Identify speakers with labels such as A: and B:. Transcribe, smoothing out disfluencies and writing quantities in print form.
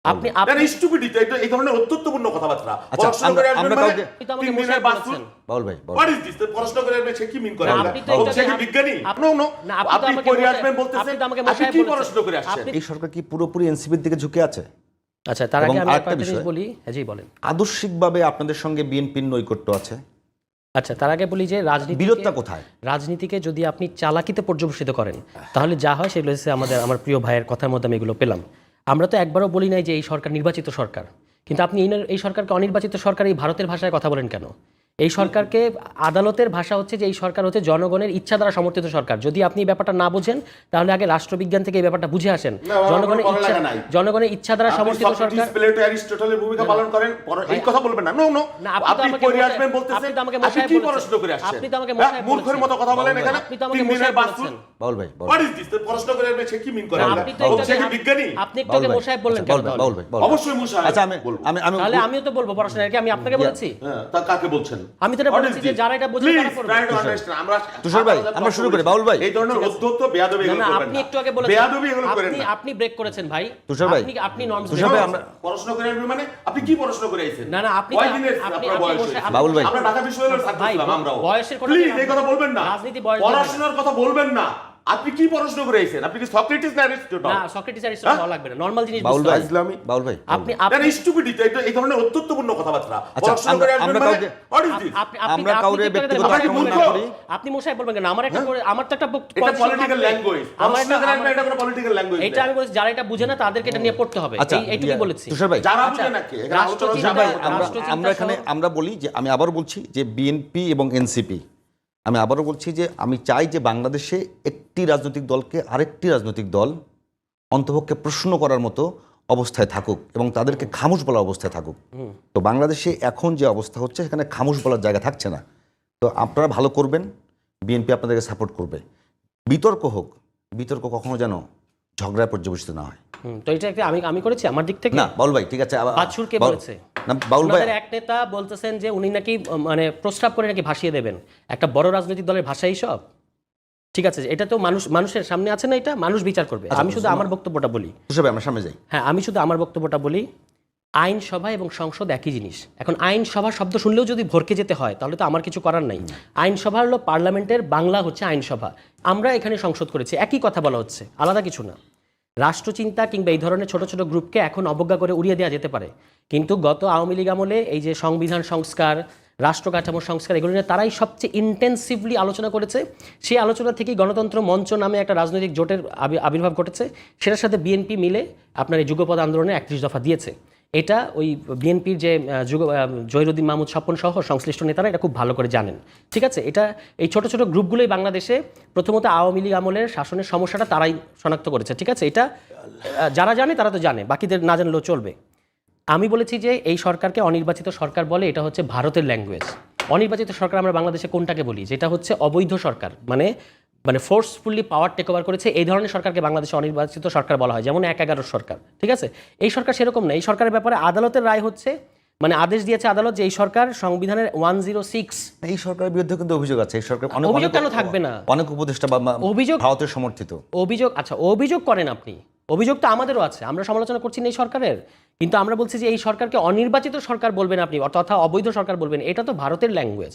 A: আপনি আপনি
B: স্টুপিডিটি এই ধরনের অত্যন্তপূর্ণ কথাবার্তা
C: আচ্ছা,
B: পড়াশোনা করে আসবেন
C: আমরা
B: মানে
C: কাউকে-
A: আপনি তো আমাকে
B: 3 দিনের
A: মশাই
B: বাস্তুল
A: বলেছেন।
C: বাউল ভাই
B: হোয়াট ইজ দিস পড়াশোনা করে আসবে সে কি মিন করে
A: না,
B: আমরা?
A: আপনি তো
B: ও
A: এটা-
B: সে কি বিজ্ঞানী
A: আপনি-
B: নো নো
A: না, আপনি তো
B: আপনি
A: আমাকে
B: পড়ে
A: মশাই-
B: আসবেন বলতেছেন
A: আপনি তো আমাকে
B: আপনি
A: মশাই
B: কি
A: বলেছেন।
B: পড়াশোনা করে আসছেন?
A: আপনি-
C: এই সরকার কি পুরোপুরি এনসিপির দিকে ঝুঁকে আছে?
A: আচ্ছা, তার
C: এবং
A: আগে আমি
C: আরেকটা
A: একটা জিনিস
C: বিষয়-
A: বলি। হ্যাঁ, জি বলেন।
C: আদর্শিকভাবে আপনাদের সঙ্গে বিএনপির নৈকট্য আছে,
A: আচ্ছা, তার আগে বলি যে
C: বিরোধটা কোথায়?
A: রাজনীতিকে যদি আপনি চালাকিতে পর্যবেসিত করেন তাহলে যা হয় সেগুলো হচ্ছে আমার প্রিয় ভাইয়ের কথার মধ্যে আমি এগুলো পেলাম। আমরা তো একবারও বলি নাই যে এই সরকার নির্বাচিত সরকার, কিন্তু আপনি এই সরকারকে অনির্বাচিত সরকার এই ভারতের ভাষায় কথা বলেন কেন? এই সরকারকে আদালতের ভাষা হচ্ছে যে এই সরকার হচ্ছে জনগণের ইচ্ছা দ্বারা সমর্থিত সরকার। যদি আপনি এই ব্যাপারটা না বোঝেন তাহলে আগে রাষ্ট্রবিজ্ঞান থেকে এই ব্যাপারটা বুঝে আসেন।
B: না, আমার কোনো বলা লাগা নাই।
A: জনগণের ইচ্ছা দ্বারা
B: আপনি
A: সমর্থিত
B: সক্রেটিস,
A: সরকার।
B: প্লেটো, অ্যারিস্টটলের ভূমিকা পালন করেন এই কথা বলবেন না। নো নো
A: না, আপনি তো
B: আপনি
A: আমাকে
B: পড়ে
A: মশাই-
B: আসবেন বলতেছেন
A: আপনি তো আমাকে
B: আপনি
A: মশাই
B: কি
A: বলেছেন।
B: পড়াশোনা করে আসছেন?
A: আপনি তো আমাকে
B: হ্যাঁ,
A: মশাই
B: মূর্খের
A: বলেছেন।
B: মতো কথা বলেন এখানে।
A: আপনি তো আমাকে
B: 3 দিনের
A: মশাই
B: বাস্তুল
A: বলেছেন।
C: বাউল ভাই,
B: হোয়াট ইজ দিস পড়াশোনা করে আসবে সে কি মিন করে
A: না,
B: আমরা?
A: আপনি তো
B: ও
A: একটু
B: সে কি
A: আগে-
B: বিজ্ঞানী?
A: আপনি একটু আগে মশাই বললেন কেন
C: বাউল ভাই,
A: তাহলে?
C: বাউল ভাই, বাউল ভাই।
B: অবশ্যই মুশাই
C: আচ্ছা,
B: বলবো।
C: আমি
A: তাহলে আমিও তো বলবো পড়াশোনা কি আমি আপনাকে বলেছি?
B: হ্যাঁ, তা কাকে বলছেন?
A: আমি তো এটা
B: What is
A: বলেছি যে
B: this?
A: যারা এটা বোঝে তারা
B: Please
A: করবে।
B: try to understand. আমরা
C: তুষার ভাই, আমরা শুরু করি। বাউল ভাই।
B: এই ধরনের অধ্যত্ত বেয়াদবি
A: না,
B: এগুলো
A: না,
B: করবেন
A: আপনি
B: না।
A: একটু আগে বলেছেন।
B: বেয়াদবি এগুলো করেন না।
A: আপনি ব্রেক করেছেন ভাই।
C: তুষার ভাই,
A: আপনি নর্মস
C: তুষার ভাই, আমরা-
B: পড়াশোনা করে আসবে মানে আপনি কি পড়াশোনা করে আইছেন?
A: না, না, আপনি
B: কয়
A: তো-
B: দিনের
A: আপনি-
B: আপনার
A: আপনি
B: বয়স
A: বসে-
B: হয়েছে?
C: বাউল ভাই।
B: আমরা ঢাকা বিশ্ববিদ্যালয়ের ছাত্র
A: ভাই,
B: ছিলাম আমরাও।
A: বয়সের কথা
B: প্লিজ
A: বলবেন
B: এই কথা বলবেন না।
A: রাজনীতি বয়স দিয়ে
B: পড়াশোনার কথা বলবেন না। আপনি কি পড়াশোনা করে আইছেন? আপনি কি সক্রেটিস না অ্যারিস্টটল?
A: না, সক্রেটিস অ্যারিস্টটল হওয়া লাগবে না। নরমাল জিনিস
C: বাউল
A: বুঝতে
C: ভাই,
A: হবে।
B: ইসলামী।
C: বাউল ভাই,
A: আপনি
B: স্টুপিডিটি এই ধরনের অত্যন্তপূর্ণ কথাবার্তা
C: আচ্ছা,
B: পড়াশোনা করে আসবেন
C: আমরা
B: মানে
C: কাউকে-
B: হোয়াট ইজ দিস?
C: আমরা কাউরে ব্যক্তিগত
B: আপনি কি
C: আক্রমণ না
B: মূর্খ?
C: করি।
A: আপনি মশাই বলবেন কেন? আমার একটা আমার তো একটা
B: এটা পলিটিক্যাল ল্যাঙ্গুয়েজ। পড়াশোনা করে আসবে এটা কোনো পলিটিক্যাল ল্যাঙ্গুয়েজ।
A: এটা আমি বলছি যারা এটা বুঝে না তাদেরকে এটা নিয়ে পড়তে হবে।
C: আচ্ছা,
A: এইটুকুই বলেছি।
C: তুষার ভাই,
B: যারা
A: আচ্ছা,
B: বুঝে নাকি এখানে
A: রাষ্ট্রচিন্তা-
B: আলোচনা
C: তুষার ভাই, আমরা
A: রাষ্ট্রচিন্তা
C: আমরা এখানে
A: সহ-
C: আমরা বলি যে আমি আবারও বলছি যে বিএনপি এবং এনসিপি, আমি আবারও বলছি যে আমি চাই যে বাংলাদেশে একটি রাজনৈতিক দলকে আরেকটি রাজনৈতিক দল অন্তপক্ষে প্রশ্ন করার মতো অবস্থায় থাকুক এবং তাদেরকে খামোশ বলার অবস্থায় থাকুক। তো বাংলাদেশে এখন যে অবস্থা হচ্ছে সেখানে খামোশ বলার জায়গা থাকছে না। তো আপনারা ভালো করবেন, বিএনপি আপনাদেরকে সাপোর্ট করবে। বিতর্ক হোক, বিতর্ক কখনো যেন ঝগড়ায় পর্যবেসিত না হয়।
A: তো এটা একটা আমি করেছি আমার দিক থেকে।
C: না বাউল ভাই, ঠিক আছে,
A: বাছুর কে বলেছে?
C: না বাউল ভাই,
A: আপনাদের এক নেতা বলতেছেন যে উনি নাকি মানে প্রস্তাব করে নাকি ভাসিয়ে দেবেন। একটা বড় রাজনৈতিক দলের ভাষাই সব। ঠিক আছে, এটা তো মানুষের সামনে আছে না, এটা মানুষ বিচার করবে। আমি শুধু আমার বক্তব্যটা বলি।
C: তুষার ভাই, আমরা সামনে যাই।
A: হ্যাঁ, আমি শুধু আমার বক্তব্যটা বলি। আইনসভা এবং সংসদ একই জিনিস। এখন আইনসভা শব্দ শুনলেও যদি ভরকে যেতে হয় তাহলে তো আমার কিছু করার নাই। আইনসভা হলো পার্লামেন্টের বাংলা হচ্ছে আইনসভা। আমরা এখানে সংসদ করেছি, একই কথা বলা হচ্ছে, আলাদা কিছু না। রাষ্ট্রচিন্তা কিংবা এই ধরনের ছোট ছোট গ্রুপকে এখন অবজ্ঞা করে উড়িয়ে দেওয়া যেতে পারে, কিন্তু গত আওয়ামী লীগ আমলে এই যে সংবিধান সংস্কার, রাষ্ট্র কাঠামো সংস্কার, এগুলো নিয়ে তারাই সবচেয়ে ইন্টেন্সিভলি আলোচনা করেছে। সেই আলোচনা থেকেই গণতন্ত্র মঞ্চ নামে একটা রাজনৈতিক জোটের আবির্ভাব ঘটেছে। সেটার সাথে বিএনপি মিলে আপনার এই যুগপৎ আন্দোলনে 31 দফা দিয়েছে। এটা ওই বিএনপির যে জহিরুদ্দিন মাহমুদ স্বপন সহ সংশ্লিষ্ট নেতারা এটা খুব ভালো করে জানেন। ঠিক আছে, এটা এই ছোট ছোট গ্রুপগুলোই বাংলাদেশে প্রথমত আওয়ামী লীগ আমলের শাসনের সমস্যাটা তারাই শনাক্ত করেছে। ঠিক আছে, এটা যারা জানে তারা তো জানে, বাকিদের না জানলেও চলবে। আমি বলেছি যে এই সরকারকে অনির্বাচিত সরকার বলে, এটা হচ্ছে ভারতের ল্যাঙ্গুয়েজ। অনির্বাচিত সরকার আমরা বাংলাদেশে কোনটাকে বলি? যেটা হচ্ছে অবৈধ সরকার, মানে ফোর্সফুলি পাওয়ার টেক ওভার করেছে, এই ধরনের সরকারকে বাংলাদেশে অনির্বাচিত সরকার বলা হয়, যেমন ১/১১ সরকার। ঠিক আছে, এই সরকার সেরকম না। এই সরকারের ব্যাপারে আদালতের রায় হচ্ছে, মানে আদেশ দিয়েছে আদালত যে এই সরকার সংবিধানের 106।
C: এই সরকারের বিরুদ্ধে কিন্তু অভিযোগ আছে। এই সরকার
A: অভিযোগ কেন থাকবে না?
C: অনেক উপদেষ্টা বা
A: অভিযোগ
C: ভারতের সমর্থিত
A: অভিযোগ। আচ্ছা, অভিযোগ করেন আপনি, অভিযোগ তো আমাদেরও আছে, আমরা সমালোচনা করছি না এই সরকারের, কিন্তু আমরা বলছি যে এই সরকারকে অনির্বাচিত সরকার বলবেন আপনি, তথা অবৈধ সরকার বলবেন, এটা তো ভারতের ল্যাঙ্গুয়েজ।